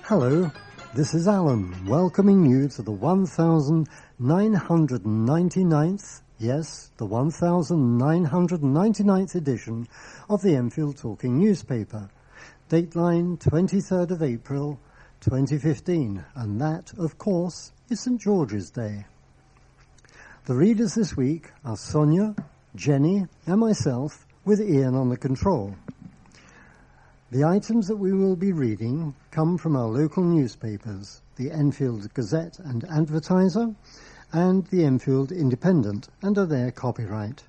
Hello, this is Alan, welcoming you to the 1999th, yes, the 1999th edition of the Enfield Talking newspaper, Dateline 23rd of April 2015, and that, of course, is St. George's Day. The readers this week are Sonia, Jenny, and myself, with Ian on the control. The items that we will be reading come from our local newspapers, the Enfield Gazette and Advertiser and the Enfield Independent, and are their copyright.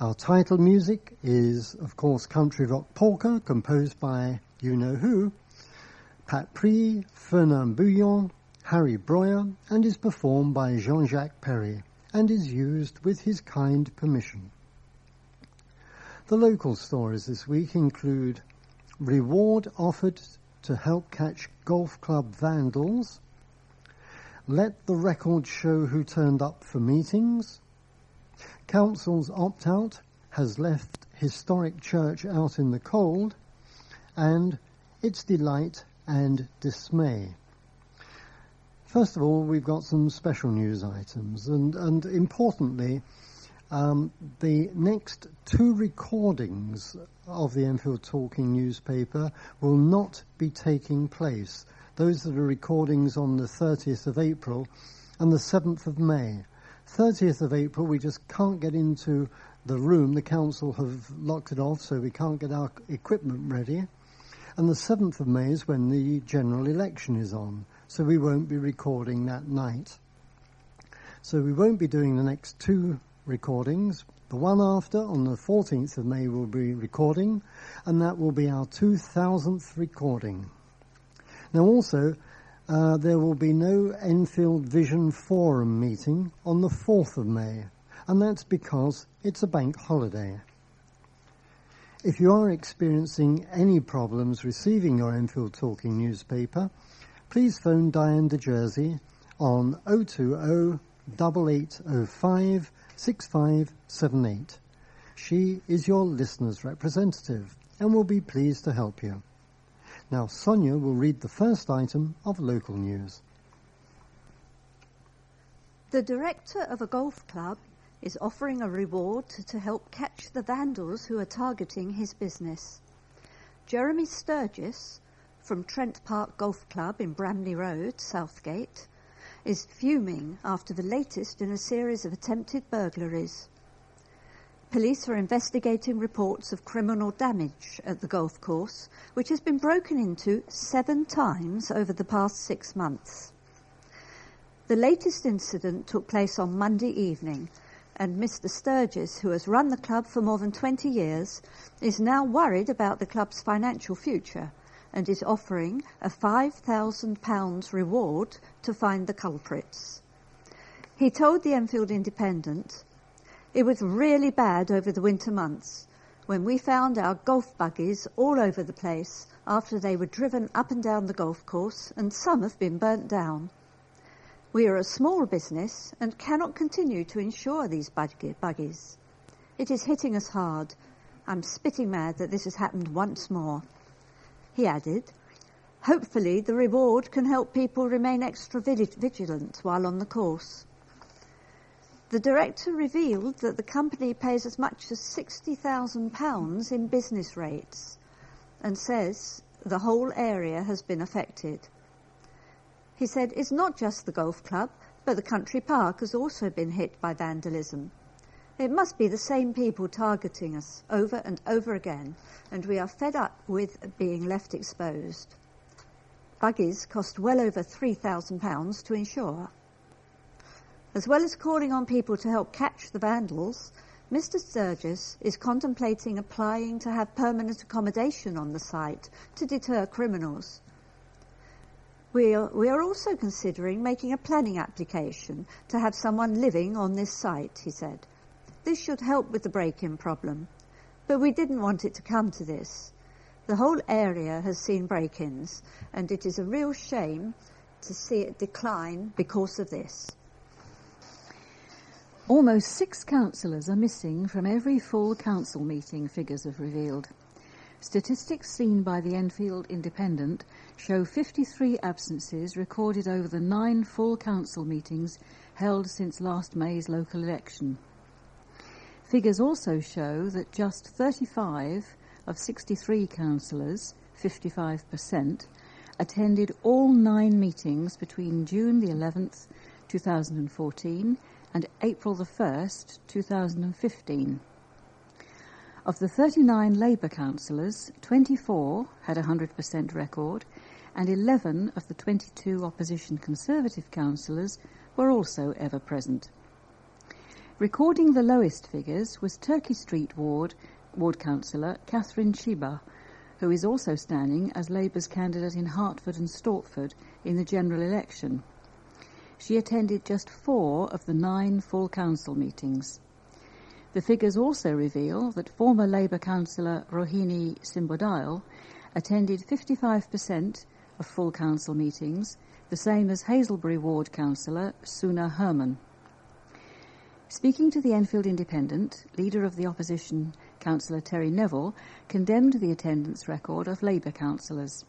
Our title music is, of course, Country Rock Polka, composed by you-know-who, Pat Prix, Fernand Bouillon, Harry Breuer, and is performed by Jean-Jacques Perry, and is used with his kind permission. The local stories this week include reward offered to help catch golf club vandals, let the record show who turned up for meetings, council's opt-out has left historic church out in the cold, and its delight and dismay. First of all, we've got some special news items, and importantly, the next two recordings of the Enfield Talking newspaper will not be taking place. Those that are recordings on the 30th of April and the 7th of May. 30th of April, we just can't get into the room. The council have locked it off, so we can't get our equipment ready. And the 7th of May is when the general election is on, so we won't be recording that night. So we won't be doing the next two recordings. The one after, on the 14th of May, will be recording, and that will be our 2000th recording. Now also, there will be no Enfield Vision Forum meeting on the 4th of May, and that's because it's a bank holiday. If you are experiencing any problems receiving your Enfield Talking newspaper, please phone Diane de Jersey on 020 8805 6578. She is your listener's representative and will be pleased to help you. Now, Sonia will read the first item of local news. The director of a golf club is offering a reward to help catch the vandals who are targeting his business. Jeremy Sturgis, from Trent Park Golf Club in Bramley Road, Southgate, is fuming after the latest in a series of attempted burglaries. Police are investigating reports of criminal damage at the golf course, which has been broken into 7 times over the past 6 months. The latest incident took place on Monday evening, and Mr. Sturgis, who has run the club for more than 20 years, is now worried about the club's financial future and is offering a £5,000 reward to find the culprits. He told the Enfield Independent, "It was really bad over the winter months when we found our golf buggies all over the place after they were driven up and down the golf course, and some have been burnt down. We are a small business and cannot continue to insure these buggies. It is hitting us hard. I'm spitting mad that this has happened once more." He added, "Hopefully the reward can help people remain extra vigilant while on the course." The director revealed that the company pays as much as £60,000 in business rates and says the whole area has been affected. He said it's not just the golf club, but the country park has also been hit by vandalism. It must be the same people targeting us over and over again, and we are fed up with being left exposed. Buggies cost well over £3,000 to insure. As well as calling on people to help catch the vandals, Mr. Sturgis is contemplating applying to have permanent accommodation on the site to deter criminals. We are also considering making a planning application to have someone living on this site, he said. This should help with the break-in problem, but we didn't want it to come to this. The whole area has seen break-ins, and it is a real shame to see it decline because of this. Almost 6 councillors are missing from every full council meeting, figures have revealed. Statistics seen by the Enfield Independent show 53 absences recorded over the 9 full council meetings held since last May's local election. Figures also show that just 35 of 63 councillors, 55%, attended all 9 meetings between June the 11th, 2014 and April the 1st, 2015. Of the 39 Labour councillors, 24 had a 100% record, and 11 of the 22 opposition Conservative councillors were also ever present. Recording the lowest figures was Turkey Street Ward councillor Catherine Chiba, who is also standing as Labour's candidate in Hertford and Stortford in the general election. She attended just 4 of the 9 full council meetings. The figures also reveal that former Labour councillor Rohini Simbodile attended 55% of full council meetings, the same as Hazelbury Ward councillor Suna Herman. Speaking to the Enfield Independent, leader of the opposition, Councillor Terry Neville, condemned the attendance record of Labour councillors.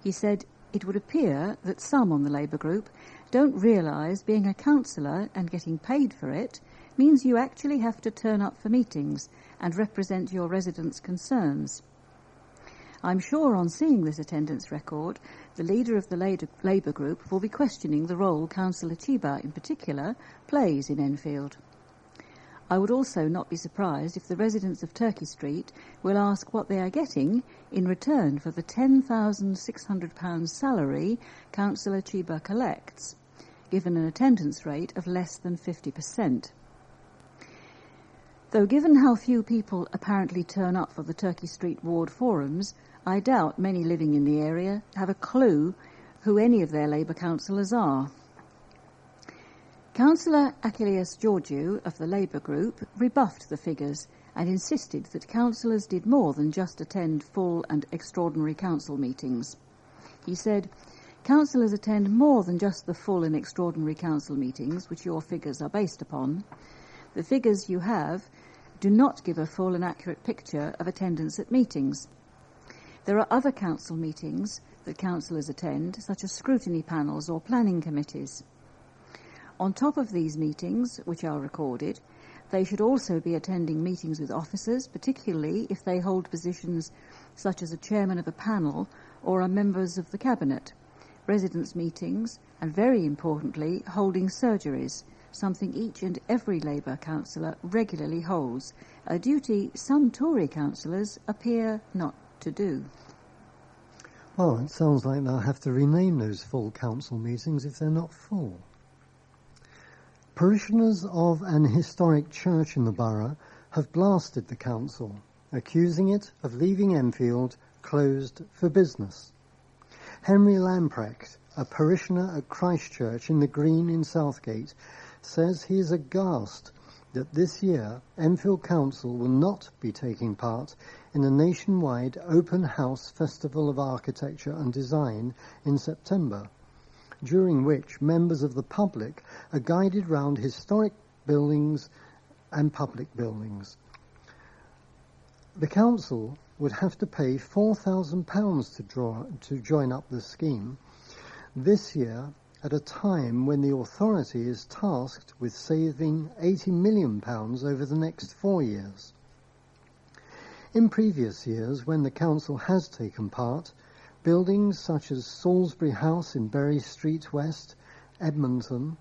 He said, "It would appear that some on the Labour group don't realise being a councillor and getting paid for it means you actually have to turn up for meetings and represent your residents' concerns. I'm sure on seeing this attendance record, the leader of the Labour group will be questioning the role Councillor Chiba in particular plays in Enfield. I would also not be surprised if the residents of Turkey Street will ask what they are getting in return for the £10,600 salary Councillor Chiba collects, given an attendance rate of less than 50%. Though given how few people apparently turn up for the Turkey Street Ward forums, I doubt many living in the area have a clue who any of their Labour councillors are. Councillor Achilles Georgiou of the Labour group rebuffed the figures and insisted that councillors did more than just attend full and extraordinary council meetings. He said, "Councillors attend more than just the full and extraordinary council meetings, which your figures are based upon. The figures you have do not give a full and accurate picture of attendance at meetings. There are other council meetings that councillors attend, such as scrutiny panels or planning committees. On top of these meetings, which are recorded, they should also be attending meetings with officers, particularly if they hold positions such as a chairman of a panel or are members of the cabinet, residents' meetings, and very importantly, holding surgeries, something each and every Labour councillor regularly holds, a duty some Tory councillors appear not to do." Well, it sounds like they'll have to rename those full council meetings if they're not full. Parishioners of an historic church in the borough have blasted the council, accusing it of leaving Enfield closed for business. Henry Lamprecht, a parishioner at Christ Church in the Green in Southgate, says he is aghast that this year Enfield Council will not be taking part in a nationwide open house festival of architecture and design in September, during which members of the public are guided round historic buildings and public buildings. The council would have to pay £4,000 to join up the scheme this year, at a time when the authority is tasked with saving £80 million over the next 4 years. In previous years, when the council has taken part, buildings such as Salisbury House in Bury Street West, Edmonton,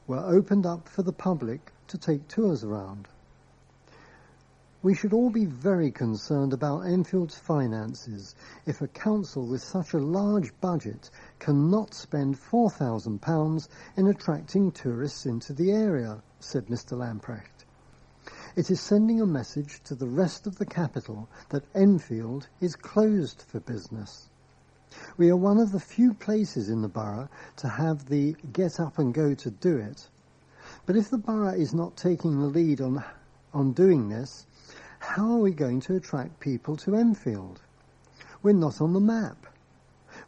were opened up for the public to take tours around. We should all be very concerned about Enfield's finances if a council with such a large budget cannot spend £4,000 in attracting tourists into the area, said Mr. Lamprecht. It is sending a message to the rest of the capital that Enfield is closed for business. We are one of the few places in the borough to have the get up and go to do it. But if the borough is not taking the lead on doing this, how are we going to attract people to Enfield? We're not on the map.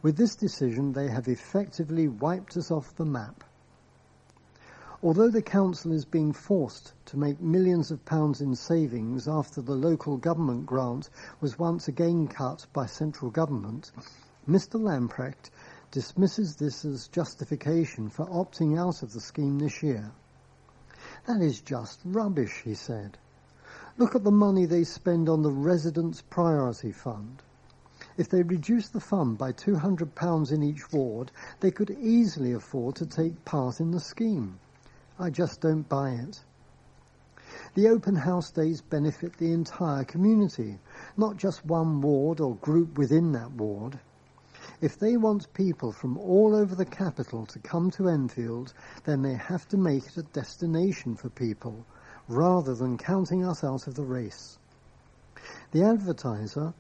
With this decision, they have effectively wiped us off the map. Although the council is being forced to make millions of pounds in savings after the local government grant was once again cut by central government, Mr. Lamprecht dismisses this as justification for opting out of the scheme this year. That is just rubbish, he said. Look at the money they spend on the Residents' Priority Fund. If they reduce the fund by £200 in each ward, they could easily afford to take part in the scheme. I just don't buy it. The open house days benefit the entire community, not just one ward or group within that ward. If they want people from all over the capital to come to Enfield, then they have to make it a destination for people, rather than counting us out of the race. The Advertiser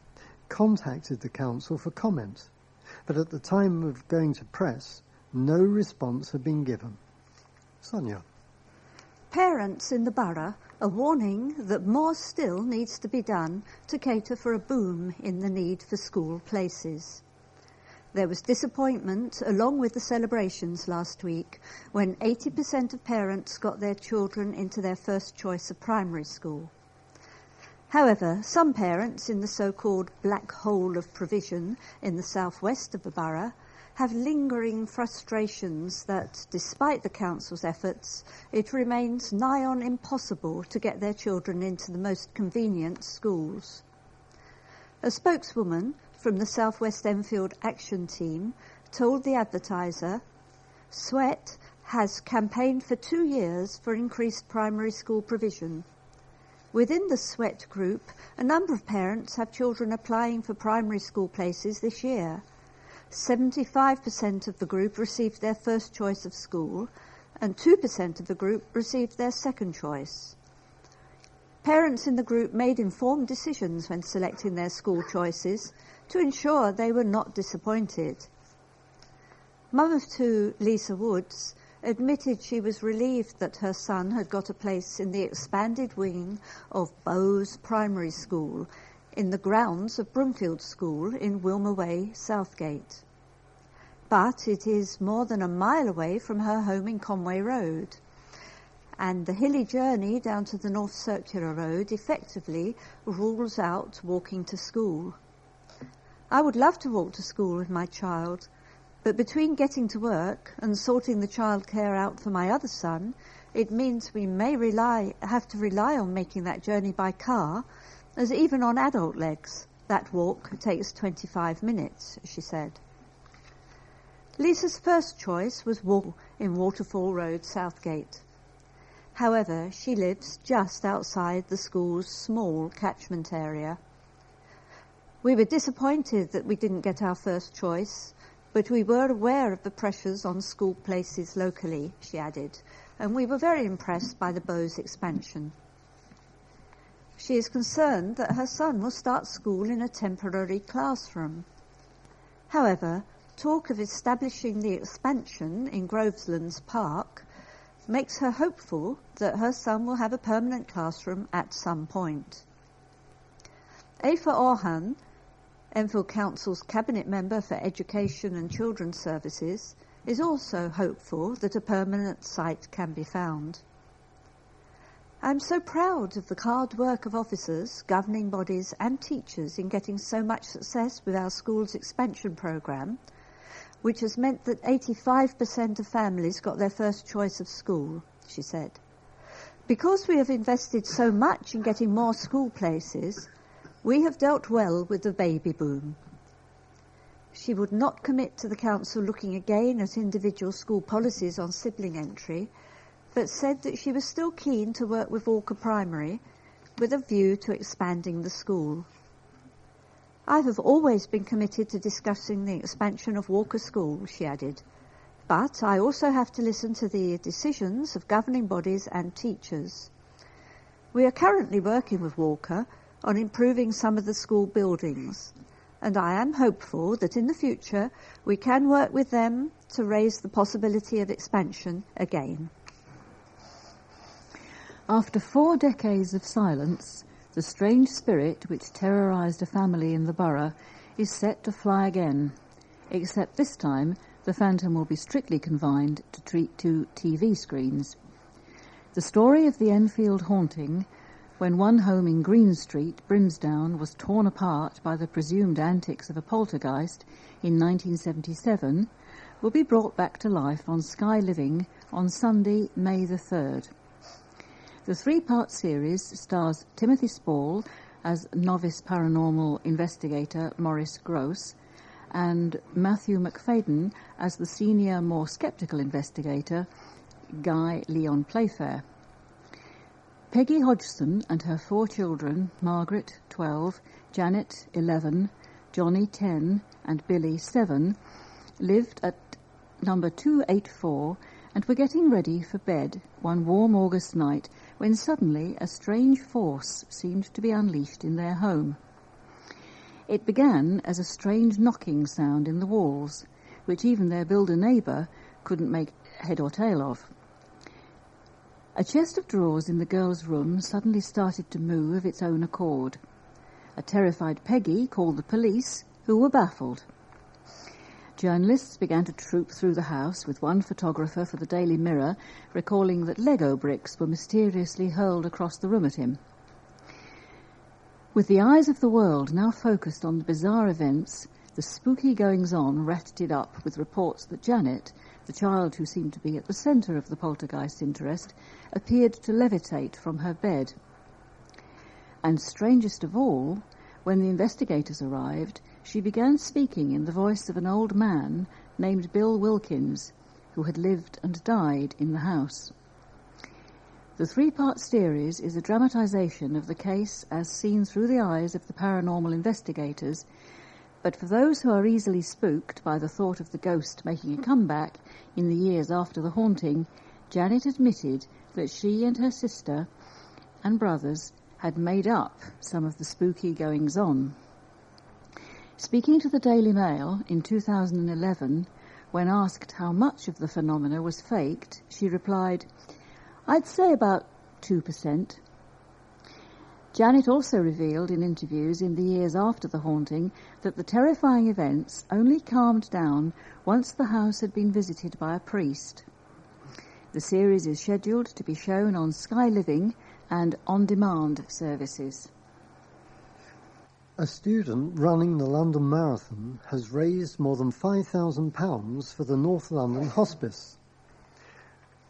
contacted the council for comment, but at the time of going to press, no response had been given. Sonia. Parents in the borough are warning that more still needs to be done to cater for a boom in the need for school places. There was disappointment along with the celebrations last week when 80% of parents got their children into their first choice of primary school. However, some parents in the so-called black hole of provision in the southwest of the borough have lingering frustrations that, despite the council's efforts, it remains nigh on impossible to get their children into the most convenient schools. A spokeswoman from the South West Enfield Action Team told the Advertiser, Sweat has campaigned for 2 years for increased primary school provision. Within the Sweat group, a number of parents have children applying for primary school places this year. 75% of the group received their first choice of school, and 2% of the group received their second choice. Parents in the group made informed decisions when selecting their school choices to ensure they were not disappointed. Mum of two, Lisa Woods, admitted she was relieved that her son had got a place in the expanded wing of Bowes Primary School in the grounds of Broomfield School in Wilmer Way, Southgate. But it is more than a mile away from her home in Conway Road, and the hilly journey down to the North Circular Road effectively rules out walking to school. I would love to walk to school with my child, but between getting to work and sorting the childcare out for my other son, it means we may have to rely on making that journey by car, as even on adult legs, that walk takes 25 minutes, she said. Lisa's first choice was in Waterfall Road, Southgate. However, she lives just outside the school's small catchment area. We were disappointed that we didn't get our first choice, but we were aware of the pressures on school places locally, she added, and we were very impressed by the Bowes expansion. She is concerned that her son will start school in a temporary classroom. However, talk of establishing the expansion in Grovelands Park makes her hopeful that her son will have a permanent classroom at some point. Aoife Orhan, Enfield Council's Cabinet Member for Education and Children's Services, is also hopeful that a permanent site can be found. I'm so proud of the hard work of officers, governing bodies and teachers in getting so much success with our school's expansion programme, which has meant that 85% of families got their first choice of school, she said. Because we have invested so much in getting more school places, we have dealt well with the baby boom. She would not commit to the council looking again at individual school policies on sibling entry, but said that she was still keen to work with Walker Primary with a view to expanding the school. I have always been committed to discussing the expansion of Walker School, she added, but I also have to listen to the decisions of governing bodies and teachers. We are currently working with Walker on improving some of the school buildings, and I am hopeful that in the future we can work with them to raise the possibility of expansion again. After 4 decades of silence, the strange spirit which terrorised a family in the borough is set to fly again, except this time the phantom will be strictly confined to TV screens. The story of the Enfield haunting, when one home in Green Street, Brimsdown, was torn apart by the presumed antics of a poltergeist in 1977, will be brought back to life on Sky Living on Sunday, May the 3rd. The 3-part series stars Timothy Spall as novice paranormal investigator Maurice Gross and Matthew McFadden as the senior, more sceptical investigator Guy Leon Playfair. Peggy Hodgson and her 4 children, Margaret, 12, Janet, 11, Johnny, 10, and Billy, 7, lived at number 284 and were getting ready for bed one warm August night when suddenly a strange force seemed to be unleashed in their home. It began as a strange knocking sound in the walls, which even their builder neighbour couldn't make head or tail of. A chest of drawers in the girls' room suddenly started to move of its own accord. A terrified Peggy called the police, who were baffled. Journalists began to troop through the house, with one photographer for the Daily Mirror recalling that Lego bricks were mysteriously hurled across the room at him. With the eyes of the world now focused on the bizarre events, the spooky goings-on ratcheted up with reports that Janet, the child who seemed to be at the centre of the poltergeist interest, appeared to levitate from her bed. And strangest of all, when the investigators arrived, she began speaking in the voice of an old man named Bill Wilkins, who had lived and died in the house. The 3-part series is a dramatisation of the case as seen through the eyes of the paranormal investigators, but for those who are easily spooked by the thought of the ghost making a comeback in the years after the haunting, Janet admitted that she and her sister and brothers had made up some of the spooky goings-on. Speaking to the Daily Mail in 2011, when asked how much of the phenomena was faked, she replied, "I'd say about 2%. Janet also revealed in interviews in the years after the haunting that the terrifying events only calmed down once the house had been visited by a priest. The series is scheduled to be shown on Sky Living and on-demand services. A student running the London Marathon has raised more than £5,000 for the North London Hospice.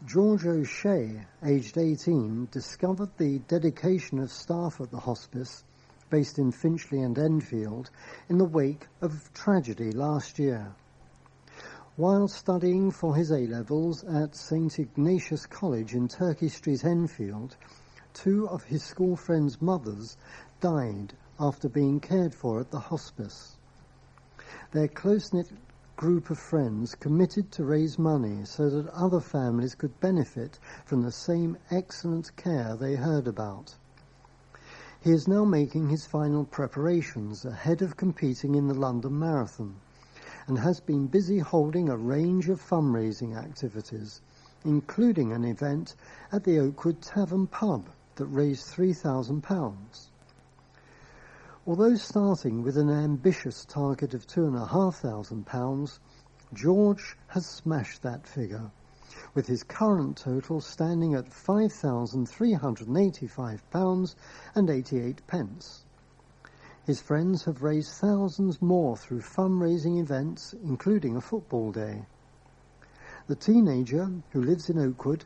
George O'Shea, aged 18, discovered the dedication of staff at the hospice, based in Finchley and Enfield, in the wake of tragedy last year. While studying for his A-levels at St Ignatius College in Turkey Street, Enfield, 2 of his school friends' mothers died after being cared for at the hospice. Their close-knit group of friends committed to raise money so that other families could benefit from the same excellent care they heard about. He is now making his final preparations ahead of competing in the London Marathon and has been busy holding a range of fundraising activities, including an event at the Oakwood Tavern pub that raised £3,000. Although starting with an ambitious target of £2,500, George has smashed that figure, with his current total standing at £5,385.88. His friends have raised thousands more through fundraising events, including a football day. The teenager, who lives in Oakwood,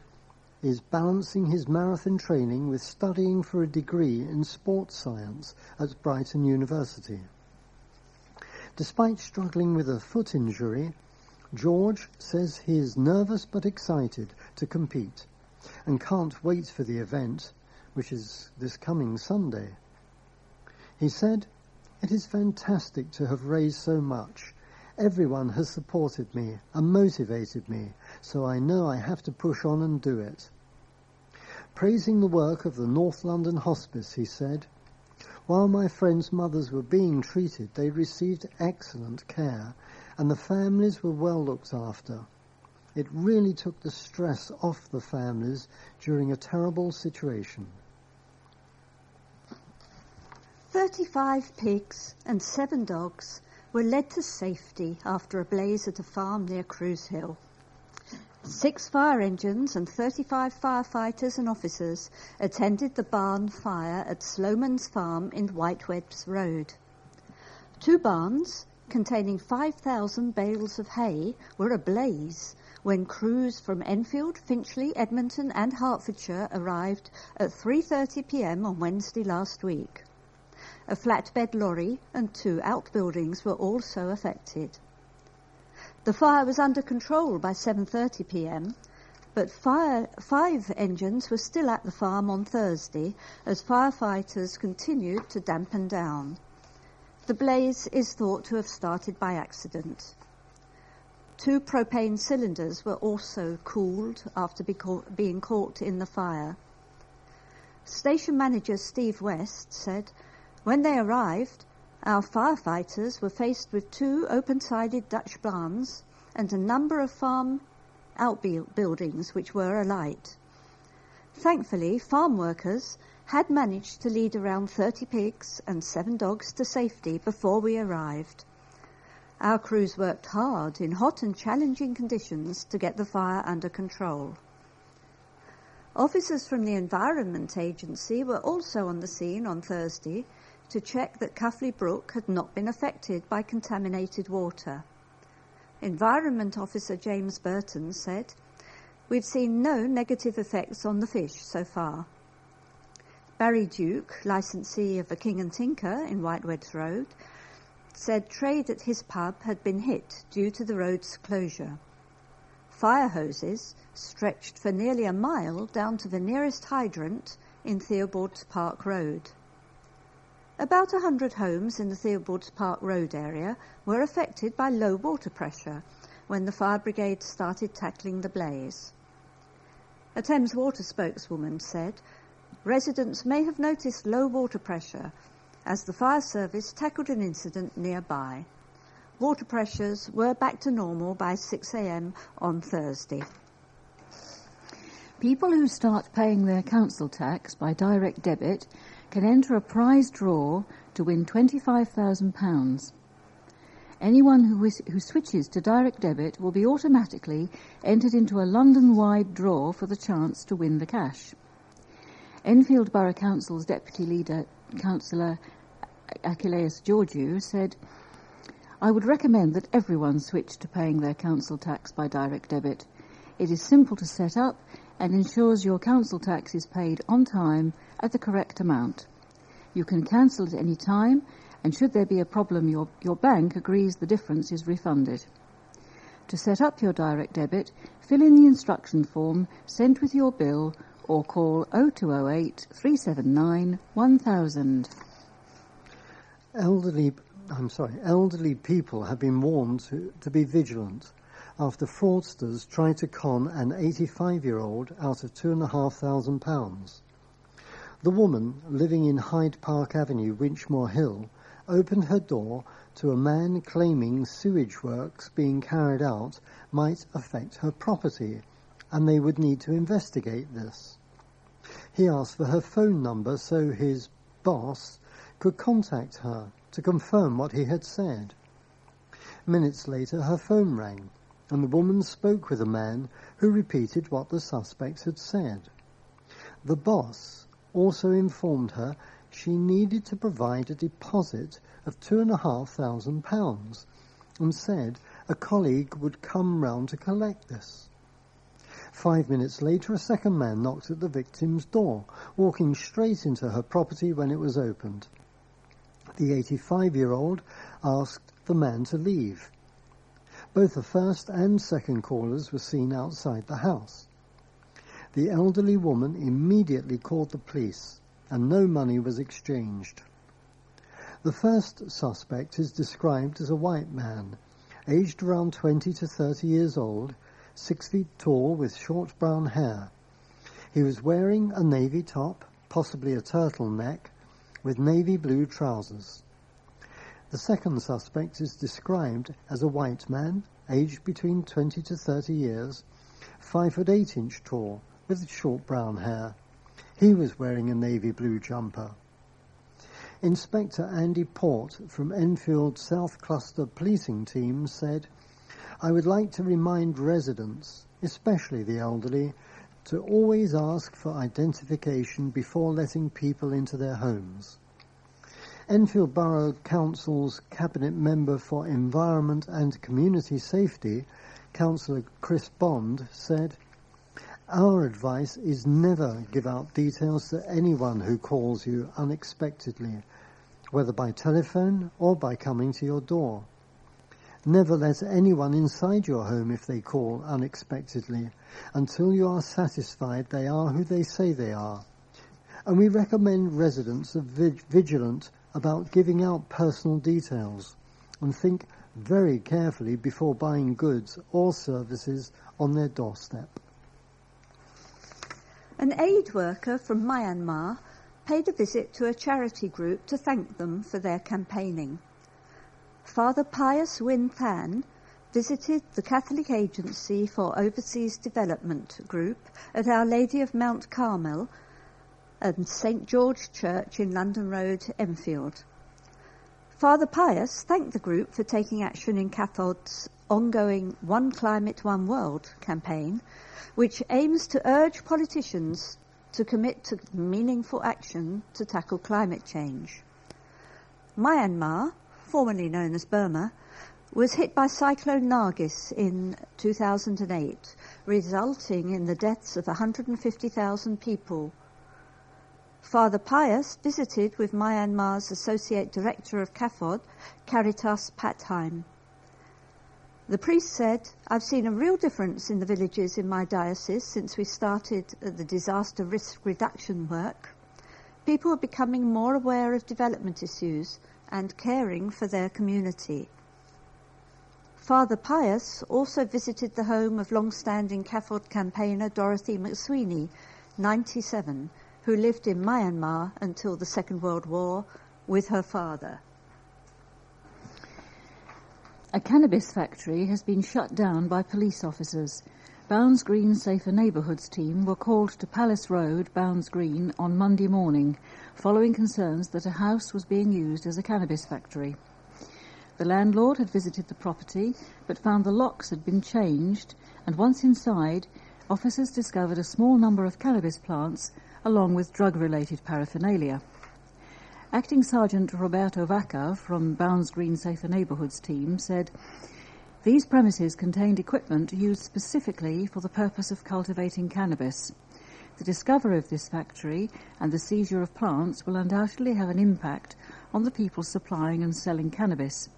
is balancing his marathon training with studying for a degree in sports science at Brighton University. Despite struggling with a foot injury, George says he is nervous but excited to compete and can't wait for the event, which is this coming Sunday. He said, "It is fantastic to have raised so much. Everyone has supported me and motivated me, so I know I have to push on and do it." Praising the work of the North London Hospice, he said, "While my friends' mothers were being treated, they received excellent care, and the families were well looked after. It really took the stress off the families during a terrible situation." 35 pigs and 7 dogs were led to safety after a blaze at a farm near Cruise Hill. 6 fire engines and 35 firefighters and officers attended the barn fire at Sloman's Farm in Whitewebs Road. 2 barns, containing 5,000 bales of hay, were ablaze when crews from Enfield, Finchley, Edmonton and Hertfordshire arrived at 3:30 p.m. on Wednesday last week. A flatbed lorry and 2 outbuildings were also affected. The fire was under control by 7:30 p.m, but 5 engines were still at the farm on Thursday as firefighters continued to dampen down. The blaze is thought to have started by accident. 2 propane cylinders were also cooled after being caught in the fire. Station manager Steve West said, "When they arrived, our firefighters were faced with 2 open-sided Dutch barns and a number of farm outbuildings which were alight. Thankfully, farm workers had managed to lead around 30 pigs and 7 dogs to safety before we arrived. Our crews worked hard in hot and challenging conditions to get the fire under control." Officers from the Environment Agency were also on the scene on Thursday to check that Cuffley Brook had not been affected by contaminated water. Environment Officer James Burton said, "We've seen no negative effects on the fish so far." Barry Duke, licensee of the King and Tinker in Whitewebs Road, said trade at his pub had been hit due to the road's closure. Fire hoses stretched for nearly a mile down to the nearest hydrant in Theobalds Park Road. About 100 homes in the Theobalds Park Road area were affected by low water pressure when the fire brigade started tackling the blaze. A Thames Water spokeswoman said residents may have noticed low water pressure as the fire service tackled an incident nearby. Water pressures were back to normal by 6 a.m. on Thursday. People who start paying their council tax by direct debit can enter a prize draw to win £25,000. Anyone who switches to direct debit will be automatically entered into a London-wide draw for the chance to win the cash. Enfield Borough Council's Deputy Leader, Councillor Achilleus Georgiou, said, "I would recommend that everyone switch to paying their council tax by direct debit. It is simple to set up and ensures your council tax is paid on time at the correct amount. You can cancel at any time, and should there be a problem, your bank agrees the difference is refunded. To set up your direct debit, fill in the instruction form sent with your bill or call 0208 379 1000. Elderly people have been warned to be vigilant after fraudsters tried to con an 85-year-old out of £2,500. The woman, living in Hyde Park Avenue, Winchmore Hill, opened her door to a man claiming sewage works being carried out might affect her property, and they would need to investigate this. He asked for her phone number so his boss could contact her to confirm what he had said. Minutes later, her phone rang, and the woman spoke with a man who repeated what the suspect had said. The boss also informed her she needed to provide a deposit of £2,500 and said a colleague would come round to collect this. 5 minutes later, a second man knocked at the victim's door, walking straight into her property when it was opened. The 85-year-old asked the man to leave. Both the first and second callers were seen outside the house. The elderly woman immediately called the police, and no money was exchanged. The first suspect is described as a white man, aged around 20 to 30 years old, 6 feet tall with short brown hair. He was wearing a navy top, possibly a turtleneck, with navy blue trousers. The second suspect is described as a white man, aged between 20 to 30 years, 5'8" tall, with short brown hair. He was wearing a navy blue jumper. Inspector Andy Port from Enfield South Cluster Policing Team said, "I would like to remind residents especially the elderly, to always ask for identification before letting people into their homes. Enfield Borough Council's Cabinet Member for Environment and Community Safety, Councillor Chris Bond, said, "Our advice is never give out details to anyone who calls you unexpectedly, whether by telephone or by coming to your door. Never let anyone inside your home if they call unexpectedly, until you are satisfied they are who they say they are. And we recommend residents are vigilant about giving out personal details and think very carefully before buying goods or services on their doorstep." An aid worker from Myanmar paid a visit to a charity group to thank them for their campaigning. Father Pius Win Than visited the Catholic Agency for Overseas Development group at Our Lady of Mount Carmel and St George Church in London Road, Enfield. Father Pius thanked the group for taking action in CAFOD's ongoing One Climate, One World campaign, which aims to urge politicians to commit to meaningful action to tackle climate change. Myanmar, formerly known as Burma, was hit by Cyclone Nargis in 2008, resulting in the deaths of 150,000 people. Father Pius visited with Myanmar's Associate Director of CAFOD, Caritas Patheim. The priest said, "I've seen a real difference in the villages in my diocese since we started the disaster risk reduction work. People are becoming more aware of development issues and caring for their community." Father Pius also visited the home of long-standing CAFOD campaigner Dorothy McSweeney, 97, who lived in Myanmar until the Second World War with her father. A cannabis factory has been shut down by police officers. Bounds Green Safer Neighbourhoods team were called to Palace Road, Bounds Green, on Monday morning, following concerns that a house was being used as a cannabis factory. The landlord had visited the property, but found the locks had been changed, and once inside, officers discovered a small number of cannabis plants, along with drug-related paraphernalia. Acting Sergeant Roberto Vaca from Bounds Green Safer Neighbourhoods team said, "These premises contained equipment used specifically for the purpose of cultivating cannabis. The discovery of this factory and the seizure of plants will undoubtedly have an impact on the people supplying and selling cannabis.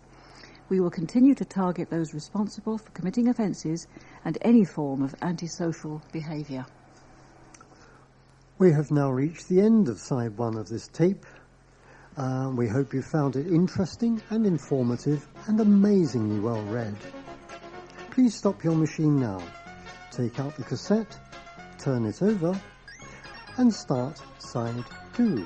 We will continue to target those responsible for committing offences and any form of antisocial behaviour." We have now reached the end of side one of this tape. We hope you found it interesting and informative and amazingly well read. Please stop your machine now, take out the cassette, turn it over, and start side 2.